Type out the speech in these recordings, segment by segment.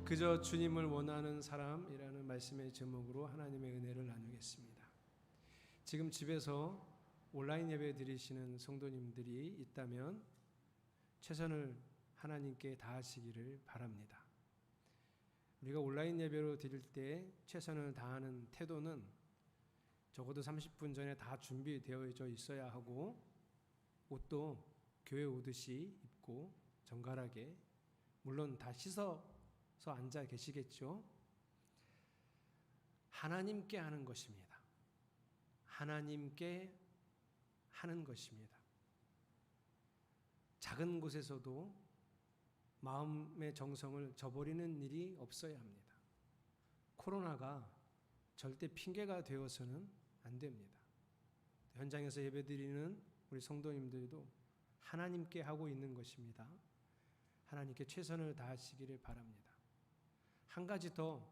그저 주님을 원하는 사람이라는 말씀의 제목으로 하나님의 은혜를 나누겠습니다. 지금 집에서 온라인 예배 드리시는 성도님들이 있다면 최선을 하나님께 다하시기를 바랍니다. 우리가 온라인 예배로 드릴 때 최선을 다하는 태도는 적어도 30분 전에 다 준비되어 있어야 하고, 옷도 교회 오듯이 입고 정갈하게, 물론 다 씻어서 앉아 계시겠죠. 하나님께 하는 것입니다. 하나님께 하는 것입니다. 작은 곳에서도 마음의 정성을 저버리는 일이 없어야 합니다. 코로나가 절대 핑계가 되어서는 안 됩니다. 현장에서 예배드리는 우리 성도님들도 하나님께 하고 있는 것입니다. 하나님께 최선을 다하시기를 바랍니다. 한 가지 더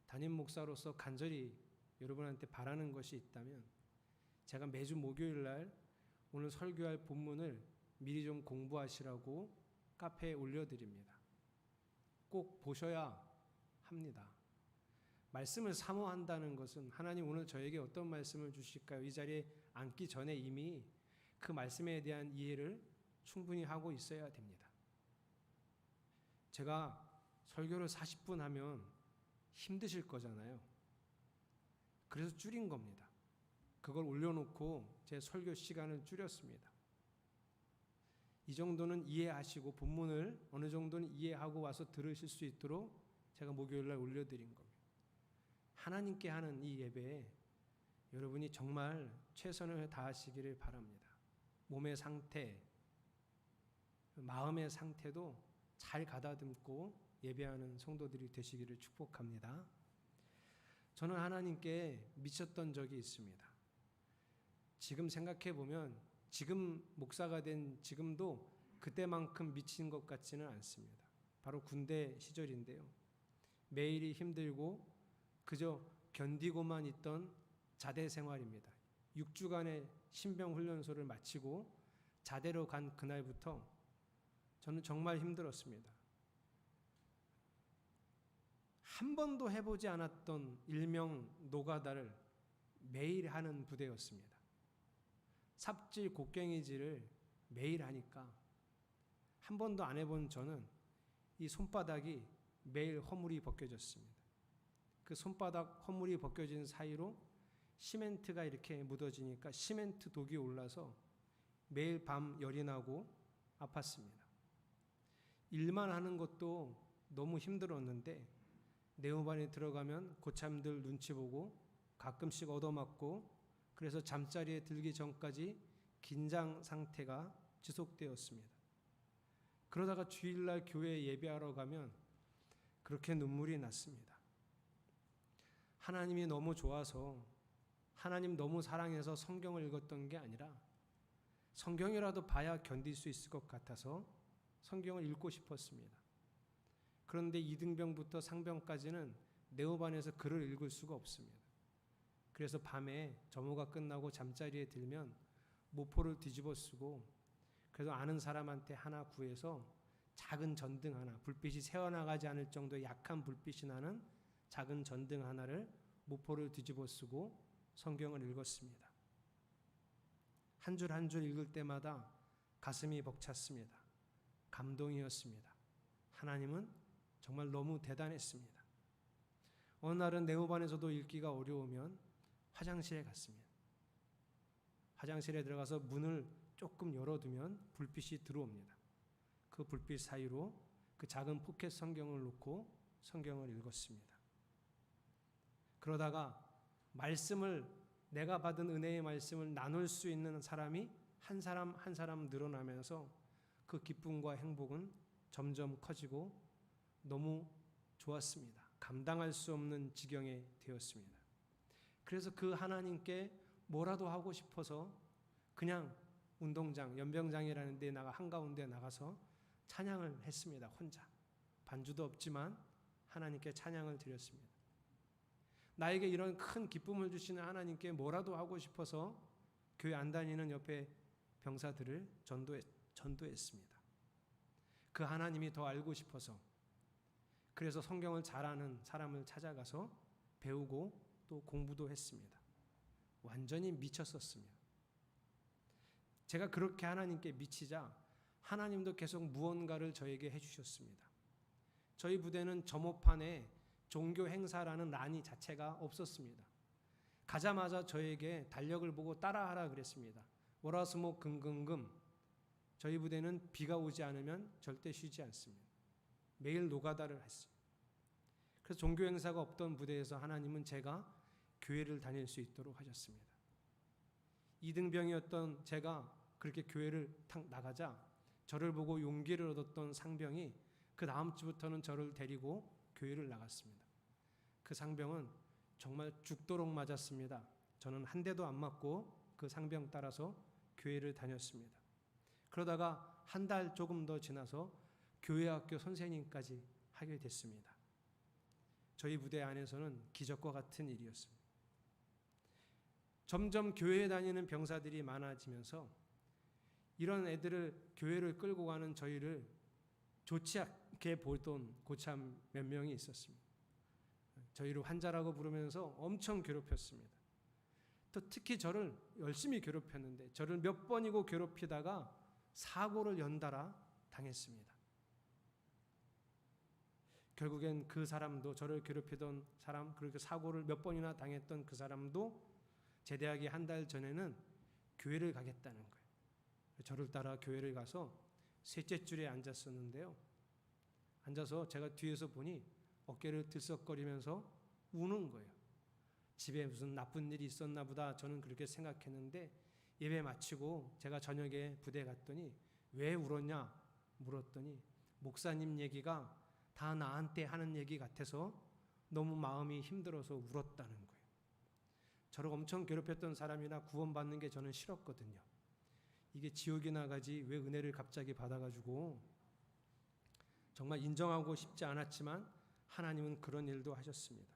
담임 목사로서 간절히 여러분한테 바라는 것이 있다면, 제가 매주 목요일 날 오늘 설교할 본문을 미리 좀 공부하시라고 카페에 올려드립니다. 꼭 보셔야 합니다. 말씀을 사모한다는 것은 하나님 오늘 저에게 어떤 말씀을 주실까요? 이 자리에 앉기 전에 이미 그 말씀에 대한 이해를 충분히 하고 있어야 됩니다. 제가 설교를 40분 하면 힘드실 거잖아요. 그래서 줄인 겁니다. 그걸 올려놓고 제 설교 시간을 줄였습니다. 이 정도는 이해하시고 본문을 어느 정도는 이해하고 와서 들으실 수 있도록 제가 목요일날 올려드린 겁니다. 하나님께 하는 이 예배에 여러분이 정말 최선을 다하시기를 바랍니다. 몸의 상태, 마음의 상태도 잘 가다듬고 예배하는 성도들이 되시기를 축복합니다. 저는 하나님께 미쳤던 적이 있습니다. 지금 생각해 보면 지금 목사가 된 지금도 그때만큼 미친 것 같지는 않습니다. 바로 군대 시절인데요. 매일이 힘들고 그저 견디고만 있던 자대 생활입니다. 6주간의 신병훈련소를 마치고 자대로 간 그날부터 저는 정말 힘들었습니다. 한 번도 해보지 않았던 일명 노가다를 매일 하는 부대였습니다. 삽질, 곡괭이질을 매일 하니까 한 번도 안 해본 저는 이 손바닥이 매일 허물이 벗겨졌습니다. 그 손바닥 허물이 벗겨진 사이로 시멘트가 이렇게 묻어지니까 시멘트 독이 올라서 매일 밤 열이 나고 아팠습니다. 일만 하는 것도 너무 힘들었는데 네오반에 들어가면 고참들 눈치 보고 가끔씩 얻어맞고, 그래서 잠자리에 들기 전까지 긴장 상태가 지속되었습니다. 그러다가 주일날 교회에 예배하러 가면 그렇게 눈물이 났습니다. 하나님이 너무 좋아서, 하나님 너무 사랑해서 성경을 읽었던 게 아니라 성경이라도 봐야 견딜 수 있을 것 같아서 성경을 읽고 싶었습니다. 그런데 2등병부터 상병까지는 네오반에서 글을 읽을 수가 없습니다. 그래서 밤에 점호가 끝나고 잠자리에 들면 모포를 뒤집어 쓰고, 그래서 아는 사람한테 하나 구해서 작은 전등 하나, 불빛이 새어나가지 않을 정도의 약한 불빛이 나는 작은 전등 하나를 모포를 뒤집어 쓰고 성경을 읽었습니다. 한 줄 한 줄 읽을 때마다 가슴이 벅찼습니다. 감동이었습니다. 하나님은 정말 너무 대단했습니다. 어느 날은 네오반에서도 읽기가 어려우면 화장실에 갔습니다. 화장실에 들어가서 문을 조금 열어두면 불빛이 들어옵니다. 그 불빛 사이로 그 작은 포켓 성경을 놓고 성경을 읽었습니다. 그러다가 말씀을, 내가 받은 은혜의 말씀을 나눌 수 있는 사람이 한 사람 한 사람 늘어나면서 그 기쁨과 행복은 점점 커지고 너무 좋았습니다. 감당할 수 없는 지경에 되었습니다. 그래서 그 하나님께 뭐라도 하고 싶어서 그냥 운동장, 연병장이라는 데 한가운데 나가서 찬양을 했습니다. 혼자. 반주도 없지만 하나님께 찬양을 드렸습니다. 나에게 이런 큰 기쁨을 주시는 하나님께 뭐라도 하고 싶어서 교회 안 다니는 옆에 병사들을 전도했습니다. 그 하나님이 더 알고 싶어서, 그래서 성경을 잘 아는 사람을 찾아가서 배우고 또 공부도 했습니다. 완전히 미쳤었습니다. 제가 그렇게 하나님께 미치자 하나님도 계속 무언가를 저에게 해주셨습니다. 저희 부대는 점호판에 종교 행사라는 란이 자체가 없었습니다. 가자마자 저에게 달력을 보고 따라하라 그랬습니다. 월화수목금금금. 저희 부대는 비가 오지 않으면 절대 쉬지 않습니다. 매일 노가다를 했습니다. 그래서 종교 행사가 없던 부대에서 하나님은 제가 교회를 다닐 수 있도록 하셨습니다. 이등병이었던 제가 그렇게 교회를 탁 나가자 저를 보고 용기를 얻었던 상병이 그 다음 주부터는 저를 데리고 교회를 나갔습니다. 그 상병은 정말 죽도록 맞았습니다. 저는 한 대도 안 맞고 그 상병 따라서 교회를 다녔습니다. 그러다가 한 달 조금 더 지나서 교회학교 선생님까지 하게 됐습니다. 저희 부대 안에서는 기적과 같은 일이었습니다. 점점 교회에 다니는 병사들이 많아지면서 이런 애들을 교회를 끌고 가는 저희를 좋지 않게 보던 고참 몇 명이 있었습니다. 저희를 환자라고 부르면서 엄청 괴롭혔습니다. 또 특히 저를 열심히 괴롭혔는데 저를 몇 번이고 괴롭히다가 사고를 연달아 당했습니다. 결국엔 그 사람도, 저를 괴롭히던 사람, 그리고 사고를 몇 번이나 당했던 그 사람도 제대하기 한 달 전에는 교회를 가겠다는 거예요. 저를 따라 교회를 가서 셋째 줄에 앉았었는데요. 앉아서 제가 뒤에서 보니 어깨를 들썩거리면서 우는 거예요. 집에 무슨 나쁜 일이 있었나 보다 저는 그렇게 생각했는데 예배 마치고 제가 저녁에 부대 갔더니 왜 울었냐 물었더니 목사님 얘기가 다 나한테 하는 얘기 같아서 너무 마음이 힘들어서 울었다는 거예요. 저를 엄청 괴롭혔던 사람이나 구원받는 게 저는 싫었거든요. 이게 지옥이나 가지 왜 은혜를 갑자기 받아가지고 정말 인정하고 싶지 않았지만 하나님은 그런 일도 하셨습니다.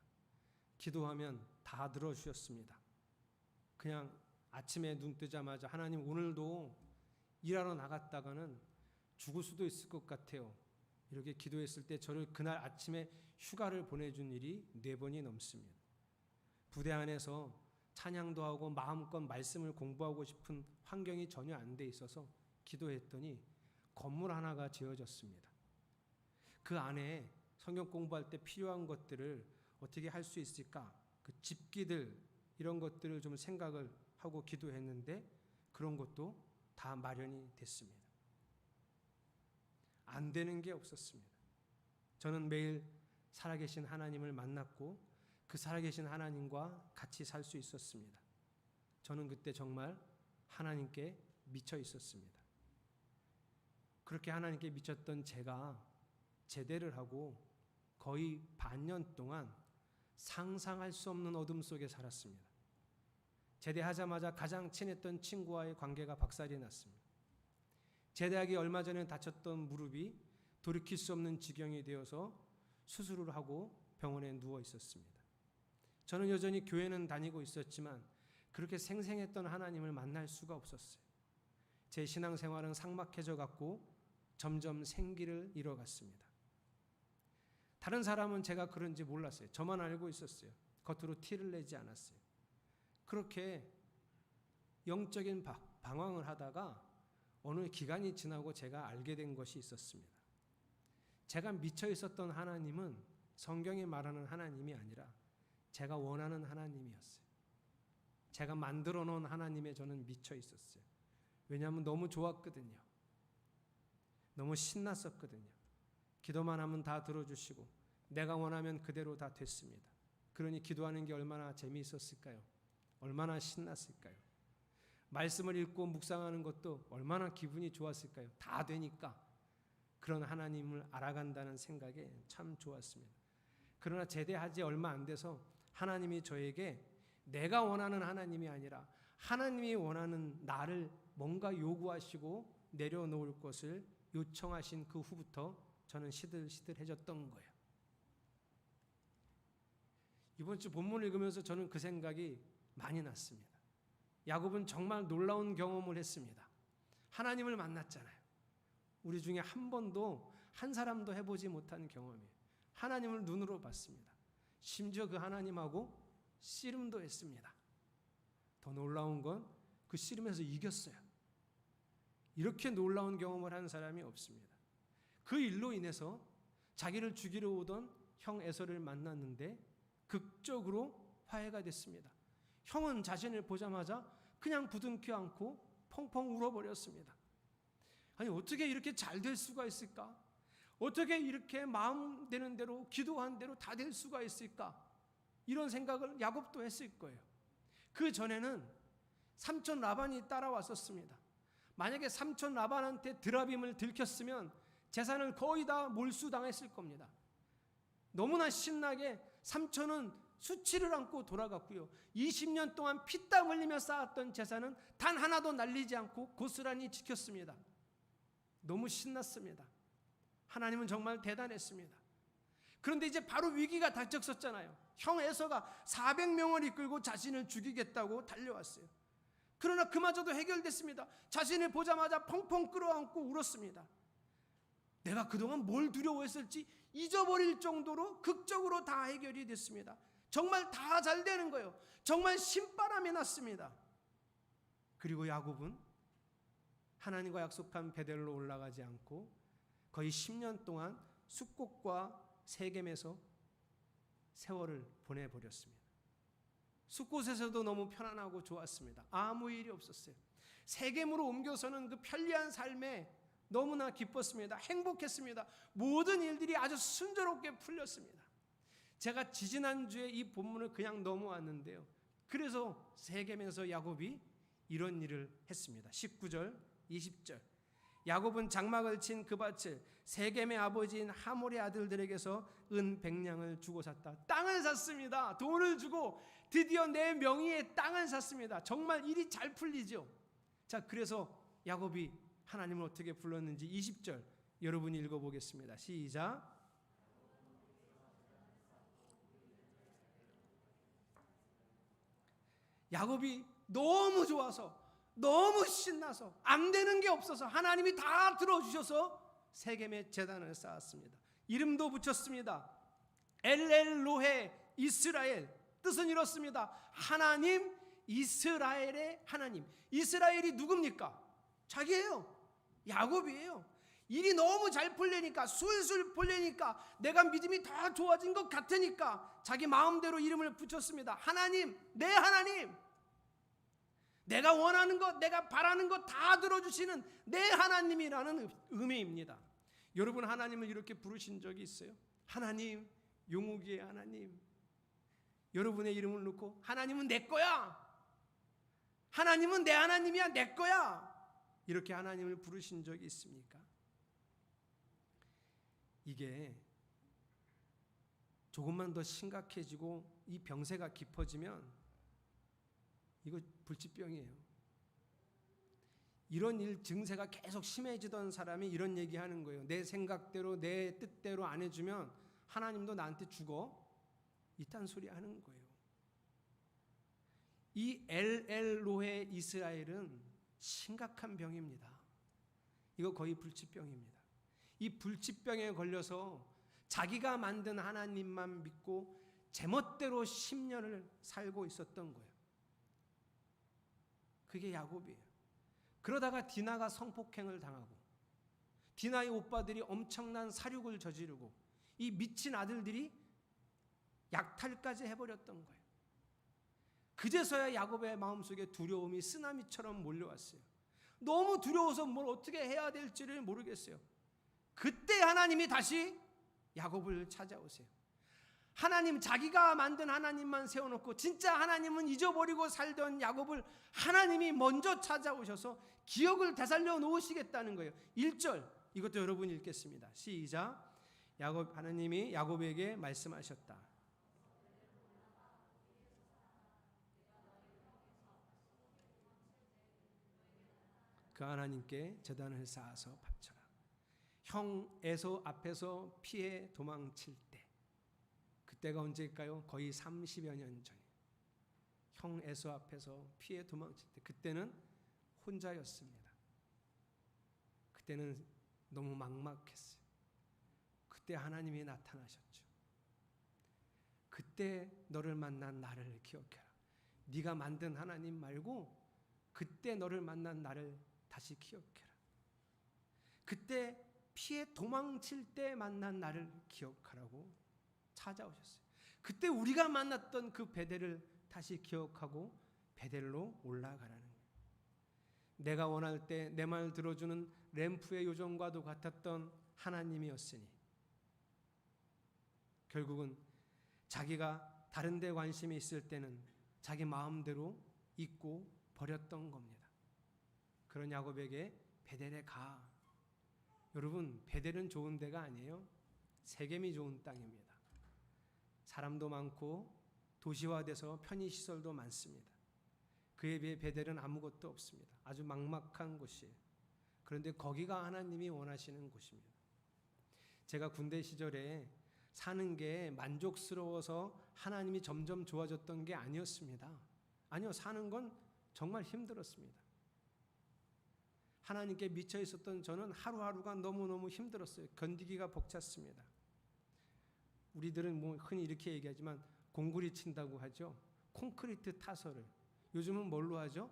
기도하면 다 들어주셨습니다. 그냥 아침에 눈 뜨자마자 하나님 오늘도 일하러 나갔다가는 죽을 수도 있을 것 같아요. 이렇게 기도했을 때 저를 그날 아침에 휴가를 보내준 일이 4번이 넘습니다. 부대 안에서 찬양도 하고 마음껏 말씀을 공부하고 싶은 환경이 전혀 안 돼 있어서 기도했더니 건물 하나가 지어졌습니다. 그 안에 성경 공부할 때 필요한 것들을 어떻게 할 수 있을까? 그 집기들 이런 것들을 좀 생각을 하고 기도했는데 그런 것도 다 마련이 됐습니다. 안 되는 게 없었습니다. 저는 매일 살아계신 하나님을 만났고 그 살아계신 하나님과 같이 살 수 있었습니다. 저는 그때 정말 하나님께 미쳐 있었습니다. 그렇게 하나님께 미쳤던 제가 제대를 하고 거의 반년 동안 상상할 수 없는 어둠 속에 살았습니다. 제대하자마자 가장 친했던 친구와의 관계가 박살이 났습니다. 제대하기 얼마 전에 다쳤던 무릎이 돌이킬 수 없는 지경이 되어서 수술을 하고 병원에 누워 있었습니다. 저는 여전히 교회는 다니고 있었지만 그렇게 생생했던 하나님을 만날 수가 없었어요. 제 신앙생활은 삭막해져 갔고 점점 생기를 잃어갔습니다. 다른 사람은 제가 그런지 몰랐어요. 저만 알고 있었어요. 겉으로 티를 내지 않았어요. 그렇게 영적인 방황을 하다가 어느 기간이 지나고 제가 알게 된 것이 있었습니다. 제가 미쳐 있었던 하나님은 성경이 말하는 하나님이 아니라 제가 원하는 하나님이었어요. 제가 만들어 놓은 하나님에 저는 미쳐 있었어요. 왜냐하면 너무 좋았거든요. 너무 신났었거든요. 기도만 하면 다 들어주시고 내가 원하면 그대로 다 됐습니다. 그러니 기도하는 게 얼마나 재미있었을까요? 얼마나 신났을까요? 말씀을 읽고 묵상하는 것도 얼마나 기분이 좋았을까요? 다 되니까 그런 하나님을 알아간다는 생각에 참 좋았습니다. 그러나 제대하지 얼마 안 돼서 하나님이 저에게 내가 원하는 하나님이 아니라 하나님이 원하는 나를 뭔가 요구하시고 내려놓을 것을 요청하신 그 후부터 저는 시들시들해졌던 거예요. 이번 주 본문을 읽으면서 저는 그 생각이 많이 났습니다. 야곱은 정말 놀라운 경험을 했습니다. 하나님을 만났잖아요. 우리 중에 한 번도 한 사람도 해보지 못한 경험이에요. 하나님을 눈으로 봤습니다. 심지어 그 하나님하고 씨름도 했습니다. 더 놀라운 건 그 씨름에서 이겼어요. 이렇게 놀라운 경험을 한 사람이 없습니다. 그 일로 인해서 자기를 죽이러 오던 형 에서를 만났는데 극적으로 화해가 됐습니다. 형은 자신을 보자마자 그냥 부둥켜 안고 펑펑 울어버렸습니다. 아니, 어떻게 이렇게 잘 될 수가 있을까? 어떻게 이렇게 마음 되는 대로 기도한 대로 다 될 수가 있을까? 이런 생각을 야곱도 했을 거예요. 그 전에는 삼촌 라반이 따라왔었습니다. 만약에 삼촌 라반한테 드라빔을 들켰으면 재산을 거의 다 몰수당했을 겁니다. 너무나 신나게 삼촌은 수치를 안고 돌아갔고요. 20년 동안 피땀 흘리며 쌓았던 재산은 단 하나도 날리지 않고 고스란히 지켰습니다. 너무 신났습니다. 하나님은 정말 대단했습니다. 그런데 이제 바로 위기가 닥쳤었잖아요. 형 에서가 400명을 이끌고 자신을 죽이겠다고 달려왔어요. 그러나 그마저도 해결됐습니다. 자신을 보자마자 펑펑 끌어안고 울었습니다. 내가 그동안 뭘 두려워했을지 잊어버릴 정도로 극적으로 다 해결이 됐습니다. 정말 다 잘 되는 거예요. 정말 신바람이 났습니다. 그리고 야곱은 하나님과 약속한 베델로 올라가지 않고 거의 10년 동안 숫곳과 세겜에서 세월을 보내버렸습니다. 숫곳에서도 너무 편안하고 좋았습니다. 아무 일이 없었어요. 세겜으로 옮겨서는 그 편리한 삶에 너무나 기뻤습니다. 행복했습니다. 모든 일들이 아주 순조롭게 풀렸습니다. 제가 지지난주에 이 본문을 그냥 넘어왔는데요. 그래서 세겜에서 야곱이 이런 일을 했습니다. 19절, 20절. 야곱은 장막을 친 그 밭을 세겜의 아버지인 하몰의 아들들에게서 은 100냥을 주고 샀다. 땅을 샀습니다. 돈을 주고 드디어 내 명의의 땅을 샀습니다. 정말 일이 잘 풀리죠. 자, 그래서 야곱이 하나님을 어떻게 불렀는지 20절 여러분이 읽어보겠습니다. 시작. 야곱이 너무 좋아서, 너무 신나서, 안 되는 게 없어서 하나님이 다 들어주셔서 세겜의 제단을 쌓았습니다. 이름도 붙였습니다. 엘엘로헤 이스라엘. 뜻은 이렇습니다. 하나님, 이스라엘의 하나님. 이스라엘이 누굽니까? 자기예요. 야곱이에요. 일이 너무 잘 풀리니까, 술술 풀리니까, 내가 믿음이 더 좋아진 것 같으니까 자기 마음대로 이름을 붙였습니다. 하나님, 내 하나님. 내가 원하는 것, 내가 바라는 것 다 들어주시는 내 하나님이라는 의미입니다. 여러분, 하나님을 이렇게 부르신 적이 있어요? 하나님, 용우기의 하나님. 여러분의 이름을 놓고 하나님은 내 거야. 하나님은 내 하나님이야, 내 거야. 이렇게 하나님을 부르신 적이 있습니까? 이게 조금만 더 심각해지고 이 병세가 깊어지면 이거 불치병이에요. 이런 일 증세가 계속 심해지던 사람이 이런 얘기하는 거예요. 내 생각대로 내 뜻대로 안 해주면 하나님도 나한테 죽어. 이딴 소리 하는 거예요. 이 엘엘로헤 이스라엘은 심각한 병입니다. 이거 거의 불치병입니다. 이 불치병에 걸려서 자기가 만든 하나님만 믿고 제멋대로 10년을 살고 있었던 거예요. 그게 야곱이에요. 그러다가 디나가 성폭행을 당하고 디나의 오빠들이 엄청난 살육을 저지르고 이 미친 아들들이 약탈까지 해버렸던 거예요. 그제서야 야곱의 마음속에 두려움이 쓰나미처럼 몰려왔어요. 너무 두려워서 뭘 어떻게 해야 될지를 모르겠어요. 그때 하나님이 다시 야곱을 찾아오세요. 하나님, 자기가 만든 하나님만 세워놓고 진짜 하나님은 잊어버리고 살던 야곱을 하나님이 먼저 찾아오셔서 기억을 되살려 놓으시겠다는 거예요. 1절 이것도 여러분이 읽겠습니다. 시작. 하나님이 야곱에게 말씀하셨다. 그 하나님께 제단을 쌓아서 바쳐라. 형 에서 앞에서 피해 도망칠 때, 그때가 언제일까요? 거의 30여 년 전이에요. 형 에서 앞에서 피해 도망칠 때, 그때는 혼자였습니다. 그때는 너무 막막했어요. 그때 하나님이 나타나셨죠. 그때 너를 만난 나를 기억해라. 네가 만든 하나님 말고 그때 너를 만난 나를 다시 기억해라. 그때 피해 도망칠 때 만난 나를 기억하라고 찾아오셨어요. 그때 우리가 만났던 그 베델을 다시 기억하고 베델로 올라가라는 거예요. 내가 원할 때 내 말 들어주는 램프의 요정과도 같았던 하나님이었으니 결국은 자기가 다른 데 관심이 있을 때는 자기 마음대로 잊고 버렸던 겁니다. 그런 야곱에게 베델에 가. 여러분, 베델은 좋은 데가 아니에요. 세겜이 좋은 땅입니다. 사람도 많고 도시화돼서 편의시설도 많습니다. 그에 비해 베델은 아무것도 없습니다. 아주 막막한 곳이에요. 그런데 거기가 하나님이 원하시는 곳입니다. 제가 군대 시절에 사는 게 만족스러워서 하나님이 점점 좋아졌던 게 아니었습니다. 아니요, 사는 건 정말 힘들었습니다. 하나님께 미쳐 있었던 저는 하루하루가 너무너무 힘들었어요. 견디기가 벅찼습니다. 우리들은 뭐 흔히 이렇게 얘기하지만 공구리 친다고 하죠. 콘크리트 타설을. 요즘은 뭘로 하죠?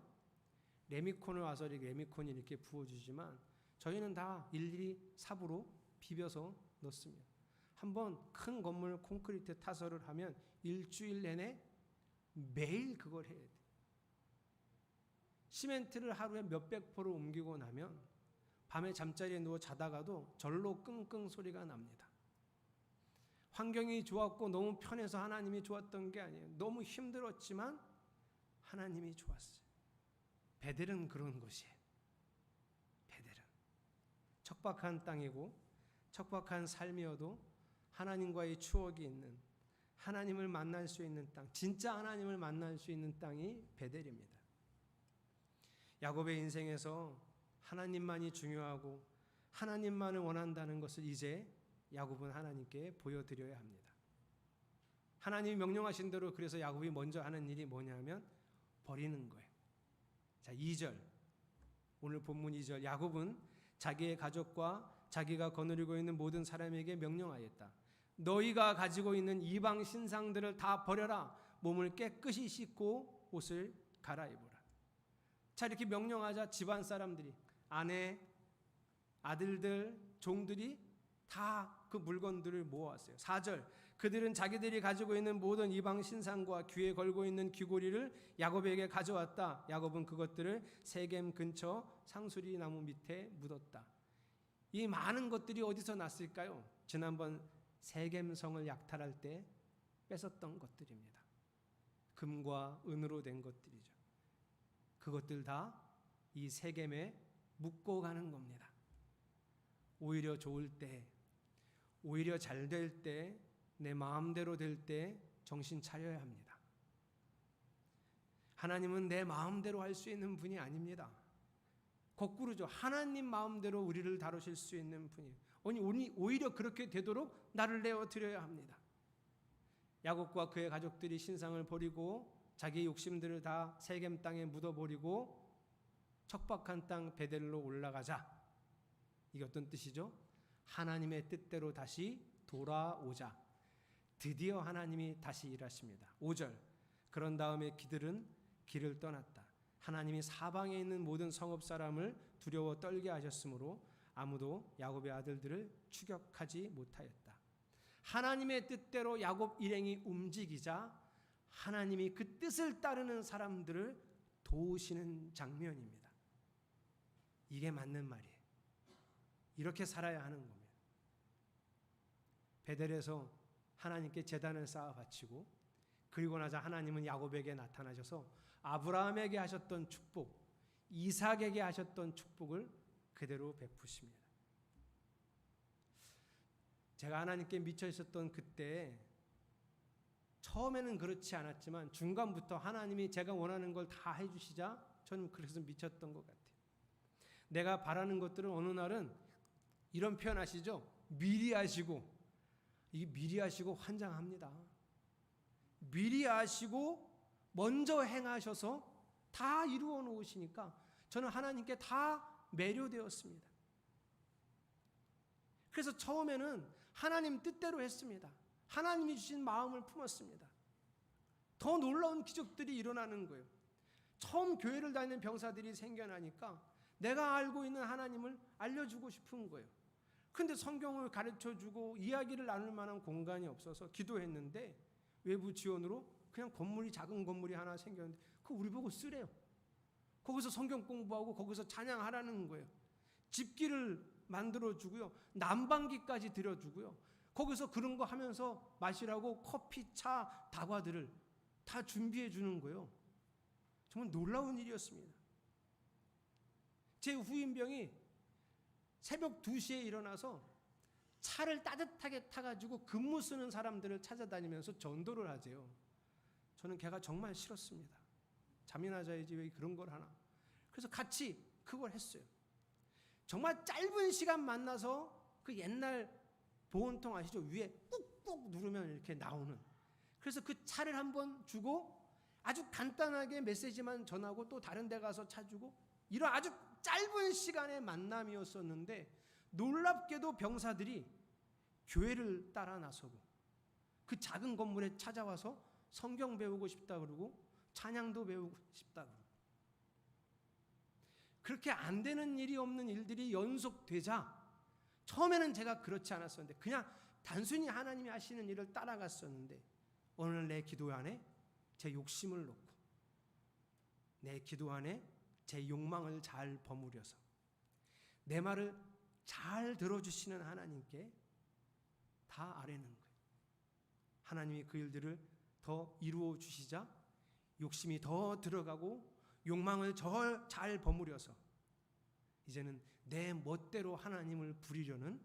레미콘을 와서 레미콘이 이렇게 부어주지만 저희는 다 일일이 삽으로 비벼서 넣습니다. 한번 큰 건물 콘크리트 타설을 하면 일주일 내내 매일 그걸 해야 돼요. 시멘트를 하루에 몇백 포를 옮기고 나면 밤에 잠자리에 누워 자다가도 절로 끙끙 소리가 납니다. 환경이 좋았고 너무 편해서 하나님이 좋았던 게 아니에요. 너무 힘들었지만 하나님이 좋았어요. 베델은 그런 곳이에요. 베델은 척박한 땅이고 척박한 삶이어도 하나님과의 추억이 있는, 하나님을 만날 수 있는 땅, 진짜 하나님을 만날 수 있는 땅이 베델입니다. 야곱의 인생에서 하나님만이 중요하고 하나님만을 원한다는 것을 이제 야곱은 하나님께 보여드려야 합니다. 하나님이 명령하신 대로 그래서 야곱이 먼저 하는 일이 뭐냐면 버리는 거예요. 자, 2절. 오늘 본문 2절. 야곱은 자기의 가족과 자기가 거느리고 있는 모든 사람에게 명령하였다. 너희가 가지고 있는 이방 신상들을 다 버려라. 몸을 깨끗이 씻고 옷을 갈아입어라. 자, 이렇게 명령하자 집안 사람들이, 아내, 아들들, 종들이 다 그 물건들을 모아왔어요. 4절. 그들은 자기들이 가지고 있는 모든 이방 신상과 귀에 걸고 있는 귀고리를 야곱에게 가져왔다. 야곱은 그것들을 세겜 근처 상수리 나무 밑에 묻었다. 이 많은 것들이 어디서 났을까요? 지난번 세겜성을 약탈할 때 뺏었던 것들입니다. 금과 은으로 된 것들이죠. 그것들 다 이 세겜에 묻고 가는 겁니다. 오히려 좋을 때, 오히려 잘 될 때, 내 마음대로 될 때 정신 차려야 합니다. 하나님은 내 마음대로 할 수 있는 분이 아닙니다. 거꾸로죠. 하나님 마음대로 우리를 다루실 수 있는 분이에요. 오히려 그렇게 되도록 나를 내어드려야 합니다. 야곱과 그의 가족들이 신상을 버리고 자기 욕심들을 다 세겜 땅에 묻어버리고 척박한 땅 베델로 올라가자. 이게 어떤 뜻이죠? 하나님의 뜻대로 다시 돌아오자. 드디어 하나님이 다시 일하십니다. 5절. 그런 다음에 그들은 길을 떠났다. 하나님이 사방에 있는 모든 성읍 사람을 두려워 떨게 하셨으므로 아무도 야곱의 아들들을 추격하지 못하였다. 하나님의 뜻대로 야곱 일행이 움직이자 하나님이 그 뜻을 따르는 사람들을 도우시는 장면입니다. 이게 맞는 말이에요. 이렇게 살아야 하는 겁니다. 베델에서 하나님께 제단을 쌓아 바치고 그리고 나자 하나님은 야곱에게 나타나셔서 아브라함에게 하셨던 축복, 이삭에게 하셨던 축복을 그대로 베푸십니다. 제가 하나님께 미쳐 있었던 그때 처음에는 그렇지 않았지만 중간부터 하나님이 제가 원하는 걸 다 해주시자 저는 그래서 미쳤던 것 같아요. 내가 바라는 것들을 어느 날은 이런 표현 아시죠? 미리 아시고, 이게 미리 아시고 환장합니다. 미리 아시고 먼저 행하셔서 다 이루어 놓으시니까 저는 하나님께 다 매료되었습니다. 그래서 처음에는 하나님 뜻대로 했습니다. 하나님이 주신 마음을 품었습니다. 더 놀라운 기적들이 일어나는 거예요. 처음 교회를 다니는 병사들이 생겨나니까 내가 알고 있는 하나님을 알려주고 싶은 거예요. 근데 성경을 가르쳐주고 이야기를 나눌 만한 공간이 없어서 기도했는데 외부 지원으로 그냥 작은 건물이 하나 생겼는데 그거 우리 보고 쓰래요. 거기서 성경 공부하고 거기서 찬양하라는 거예요. 집기를 만들어주고요. 난방기까지 들여주고요. 거기서 그런 거 하면서 마시라고 커피, 차, 다과들을 다 준비해 주는 거예요. 정말 놀라운 일이었습니다. 제 후임병이 새벽 2시에 일어나서 차를 따뜻하게 타가지고 근무 쓰는 사람들을 찾아다니면서 전도를 하세요. 저는 걔가 정말 싫었습니다. 잠이나 자야지 왜 그런 걸 하나. 그래서 같이 그걸 했어요. 정말 짧은 시간 만나서 그 옛날 보온통 아시죠? 위에 꾹꾹 누르면 이렇게 나오는. 그래서 그 차를 한번 주고 아주 간단하게 메시지만 전하고 또 다른 데 가서 차 주고 이런 아주 짧은 시간의 만남이었었는데 놀랍게도 병사들이 교회를 따라 나서고 그 작은 건물에 찾아와서 성경 배우고 싶다 그러고 찬양도 배우고 싶다 그러고 그렇게 안 되는 일이 없는 일들이 연속되자 처음에는 제가 그렇지 않았었는데 그냥 단순히 하나님이 하시는 일을 따라갔었는데 오늘 내 기도 안에 제 욕심을 놓고 내 기도 안에 제 욕망을 잘 버무려서 내 말을 잘 들어주시는 하나님께 다 아뢰는 거예요. 하나님이 그 일들을 더 이루어 주시자 욕심이 더 들어가고 욕망을 잘 버무려서 이제는 내 멋대로 하나님을 부리려는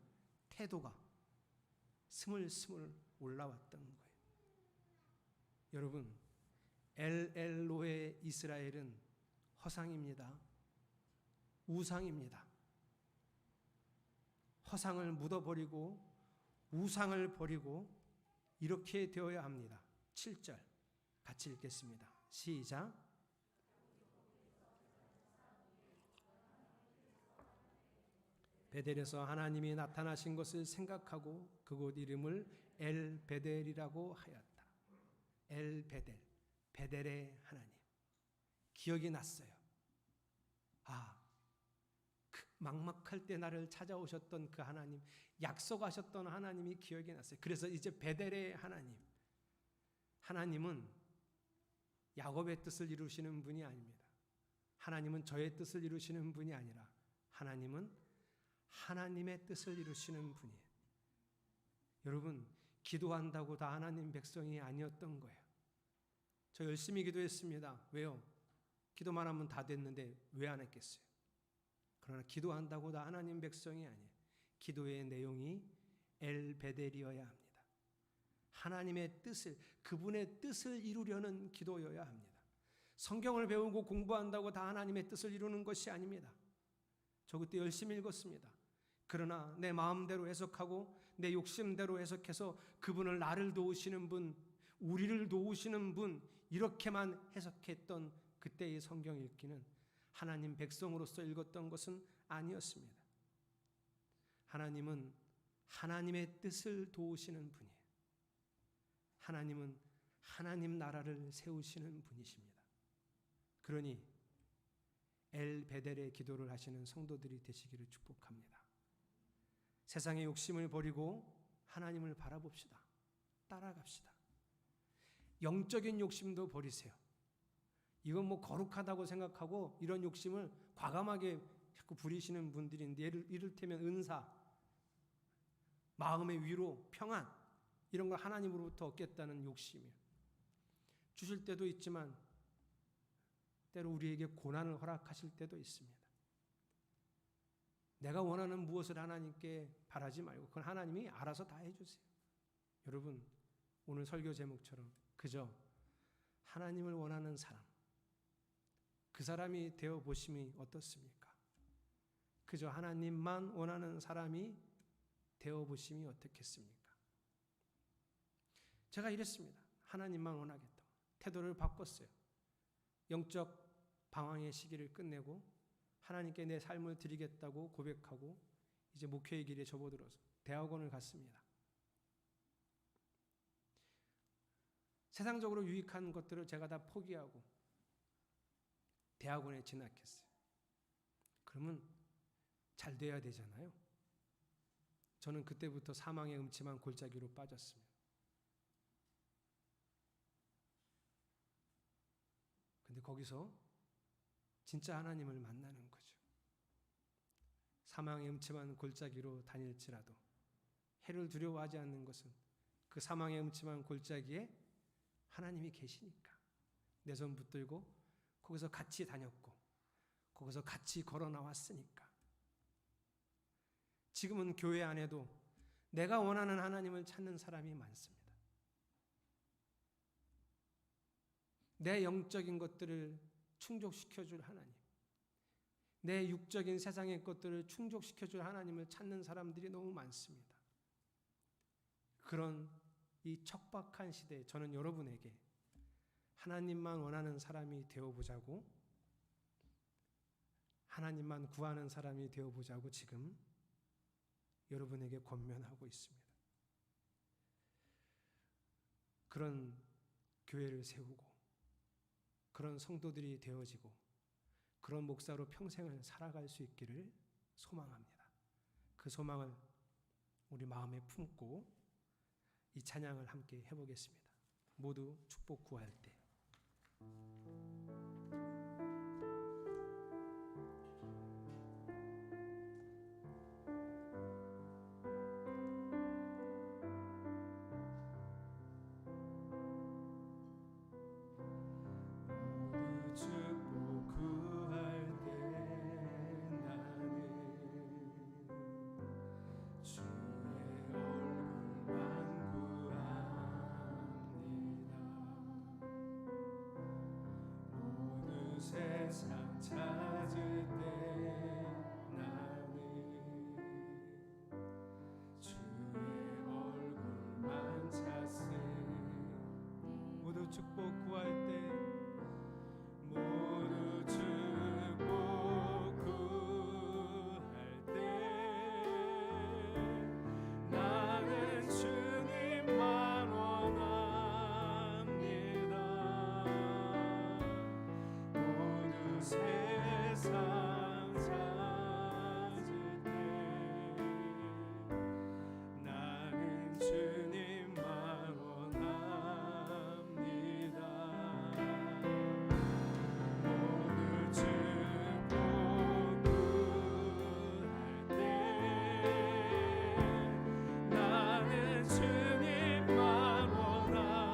태도가 스물스물 올라왔던 거예요. 여러분, 엘엘로의 이스라엘은 허상입니다. 우상입니다. 허상을 묻어버리고 우상을 버리고 이렇게 되어야 합니다. 7절 같이 읽겠습니다. 시작. 베델에서 하나님이 나타나신 것을 생각하고 그곳 이름을 엘베델이라고 하였다. 엘베델, 베델의 하나님. 기억이 났어요. 그 막막할 때 나를 찾아오셨던 그 하나님, 약속하셨던 하나님이 기억이 났어요. 그래서 이제 베델의 하나님, 하나님은 야곱의 뜻을 이루시는 분이 아닙니다. 하나님은 저의 뜻을 이루시는 분이 아니라 하나님은 하나님의 뜻을 이루시는 분이에요. 여러분, 기도한다고 다 하나님 백성이 아니었던 거예요. 저 열심히 기도했습니다. 왜요? 기도만 하면 다 됐는데 왜 안 했겠어요? 그러나 기도한다고 다 하나님 백성이 아니에요. 기도의 내용이 엘베델이어야 합니다. 하나님의 뜻을, 그분의 뜻을 이루려는 기도여야 합니다. 성경을 배우고 공부한다고 다 하나님의 뜻을 이루는 것이 아닙니다. 저 그때 열심히 읽었습니다. 그러나 내 마음대로 해석하고 내 욕심대로 해석해서 그분을 나를 도우시는 분, 우리를 도우시는 분 이렇게만 해석했던 그때의 성경 읽기는 하나님 백성으로서 읽었던 것은 아니었습니다. 하나님은 하나님의 뜻을 도우시는 분이에요. 하나님은 하나님 나라를 세우시는 분이십니다. 그러니 엘베델의 기도를 하시는 성도들이 되시기를 축복합니다. 세상의 욕심을 버리고 하나님을 바라봅시다. 따라갑시다. 영적인 욕심도 버리세요. 이건 뭐 거룩하다고 생각하고 이런 욕심을 과감하게 자꾸 부리시는 분들인데 이를테면 은사, 마음의 위로, 평안 이런 걸 하나님으로부터 얻겠다는 욕심이에요. 주실 때도 있지만 때로 우리에게 고난을 허락하실 때도 있습니다. 내가 원하는 무엇을 하나님께 바라지 말고 그건 하나님이 알아서 다 해주세요. 여러분, 오늘 설교 제목처럼 그저 하나님을 원하는 사람, 그 사람이 되어보심이 어떻습니까? 그저 하나님만 원하는 사람이 되어보심이 어떻겠습니까? 제가 이랬습니다. 하나님만 원하겠다. 태도를 바꿨어요. 영적 방황의 시기를 끝내고 하나님께 내 삶을 드리겠다고 고백하고 이제 목회의 길에 접어들어서 대학원을 갔습니다. 세상적으로 유익한 것들을 제가 다 포기하고 대학원에 진학했어요. 그러면 잘 돼야 되잖아요. 저는 그때부터 사망의 음침한 골짜기로 빠졌습니다. 근데 거기서 진짜 하나님을 만나는 거죠. 사망의 음침한 골짜기로 다닐지라도 해를 두려워하지 않는 것은 그 사망의 음침한 골짜기에 하나님이 계시니까 내 손 붙들고 거기서 같이 다녔고 거기서 같이 걸어 나왔으니까. 지금은 교회 안에도 내가 원하는 하나님을 찾는 사람이 많습니다. 내 영적인 것들을 충족시켜줄 하나님, 내 육적인 세상의 것들을 충족시켜줄 하나님을 찾는 사람들이 너무 많습니다. 그런 이 척박한 시대에 저는 여러분에게 하나님만 원하는 사람이 되어보자고, 하나님만 구하는 사람이 되어보자고 지금 여러분에게 권면하고 있습니다. 그런 교회를 세우고 그런 성도들이 되어지고 그런 목사로 평생을 살아갈 수 있기를 소망합니다. 그 소망을 우리 마음에 품고 이 찬양을 함께 해보겠습니다. 모두 축복 구할 때. 세상 찾을 때 나는 주의 얼굴만 찾으니 모두 축복 구할 때 모두 축복 구할 때 나는 주님만 원합니다. 세상 찾을 때 나는 주님만 원합니다. 모두 축복 구할 때 나는 주님만 원합니다.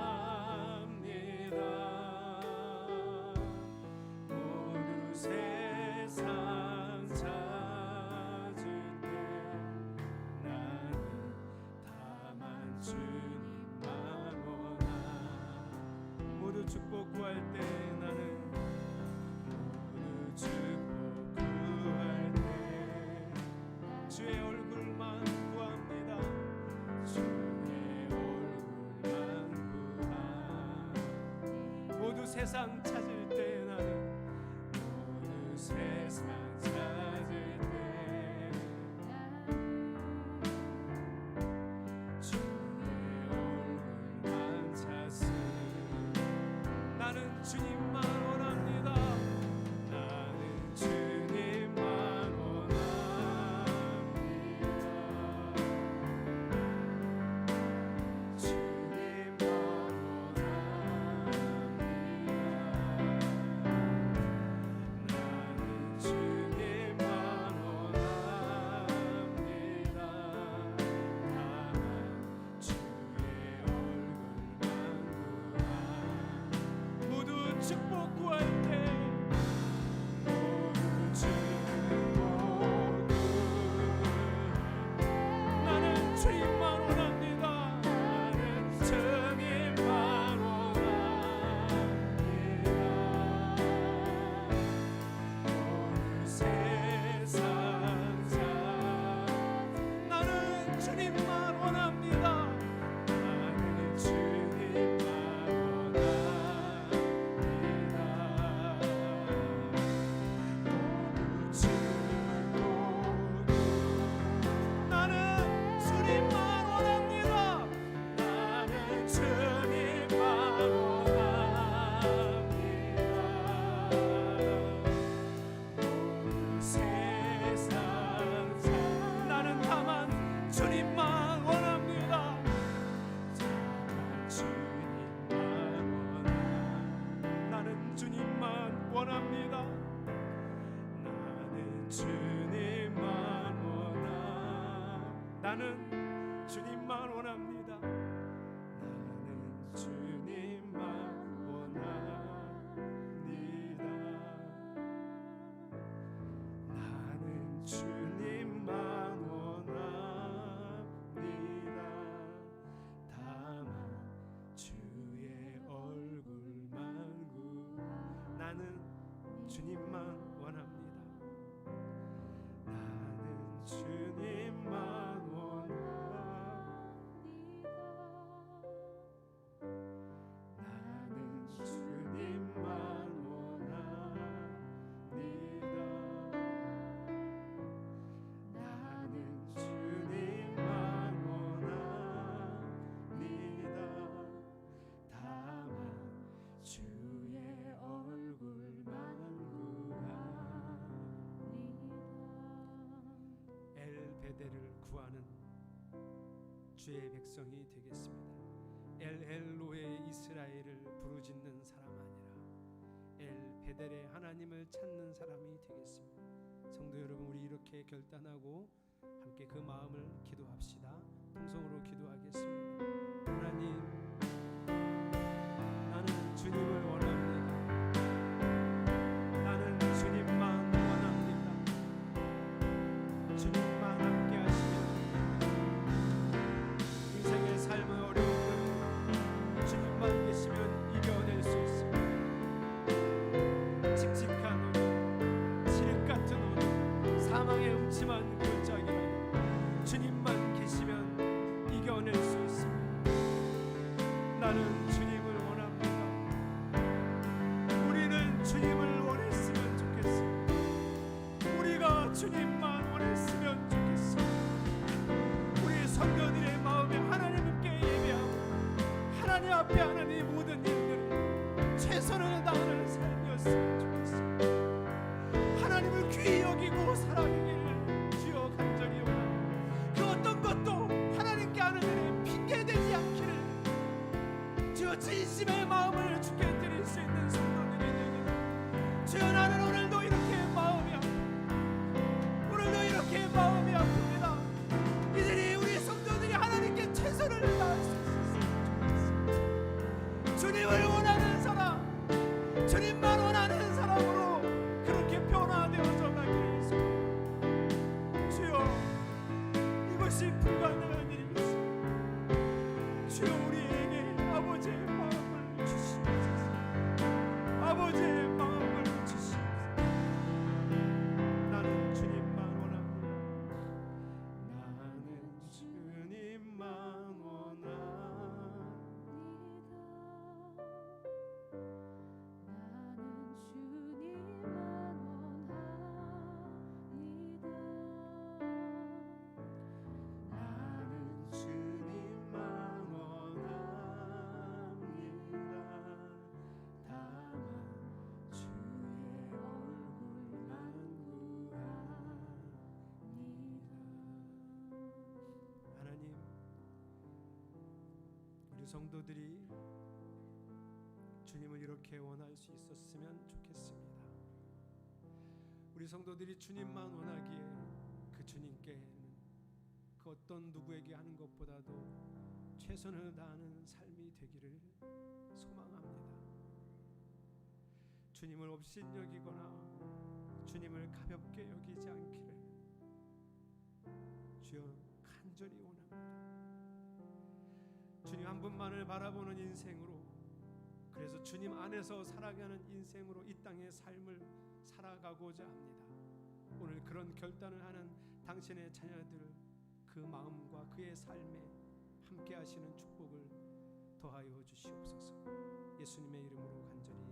세상 찾을 때 나는 다만 주님만 원하. 모두 축복 구할 때 나는 모두 축복 구할 때 주의 얼굴만 구합니다. 주의 얼굴만 구하. 모두 세상 찾을 때 나는 세상 찾을 때 주의 얼굴만 찾으니 나는 주님만 원합니다. 나는 주님만 원합니다. 주님만 원합니다. 나는 주님만 원합니다. 나는 주님만 원합니다. 나는 주님만 원합니다. 다만 주의 얼굴만 나는 주님만 원합니다. 나는 주님만 나는 주님만 원합니다. 나는 주님만 원합니다. 다만 주의 얼굴만 엘베데를 구하는 주의 백성이 되겠습니다. 엘로의 이스라엘을 부르짖는 사람 아니라 엘베델의 하나님을 찾는 사람이 되겠습니다. 성도 여러분, 우리 이렇게 결단하고 함께 그 마음을 기도합시다. 통성으로 기도하겠습니다. 하나님, 나는 주님을 원합니다. 나는 주님만 원합니다. 주님만 함께 하시면 인생의 삶의 어려움을 주님만 계시면 이겨낼 수 있습니다. 칙칙한 오늘, 칠흑 같은 오늘, 사망의 음침한 그 짝이라도 주님만 계시면 이겨낼 수 있습니다. 나는 주님을 원합니다. 우리는 주님을 원했으면 좋겠습니다. 우리가 주님만 원했으면 좋겠습니다. 우리 성도들의 마음에 하나님께 예배하고 하나님 앞에 하나님의 모든 일들을 최선을 다하는 삶이었으면 좋겠습니다. 하나님을 귀히 여기고 살아가기를 주여 간절히 원합니다. 그 어떤 것도 하나님께 하는 일에 핑계되지 않기를 주여 진심의 마음을 주께 드릴 수 있는 성도들이 되기를 주여. 나는 오늘도 이렇게 마음이 아픕니다. 오늘도 이렇게 마음이 아픕니다. 이들이 우리 성도들이 하나님께 최선을 다할 수 있었으면 좋겠습니다. 주님을 원하는 사람, 주님만 원하는 사람으로 그렇게 변화되어져 가기를 주여. 이것이 불가능한 일이겠습니다. 주여, 우리에게 아버지의 마음을 주시옵소서. 아버지의 마음을 주시옵소서. 나는 주님만 원합니다. 나는 주님만 원합니다. 나는 주님만 원합니다. 다만 주의 얼굴만 구합니다. 하나님, 우리 성도들이 주님을 이렇게 원할 수 있었으면 좋겠습니다. 우리 성도들이 주님만 원하기에 그 주님께는 그 어떤 누구에게 하는 것보다도 최선을 다하는 삶이 되기를 소망합니다. 주님을 업신여기거나 주님을 가볍게 여기지 않기를 주여 간절히 원합니다. 주님 한 분만을 바라보는 인생으로, 그래서 주님 안에서 살아가는 인생으로 이 땅의 삶을 살아가고자 합니다. 오늘 그런 결단을 하는 당신의 자녀들, 그 마음과 그의 삶에 함께 하시는 축복을 더하여 주시옵소서. 예수님의 이름으로 간절히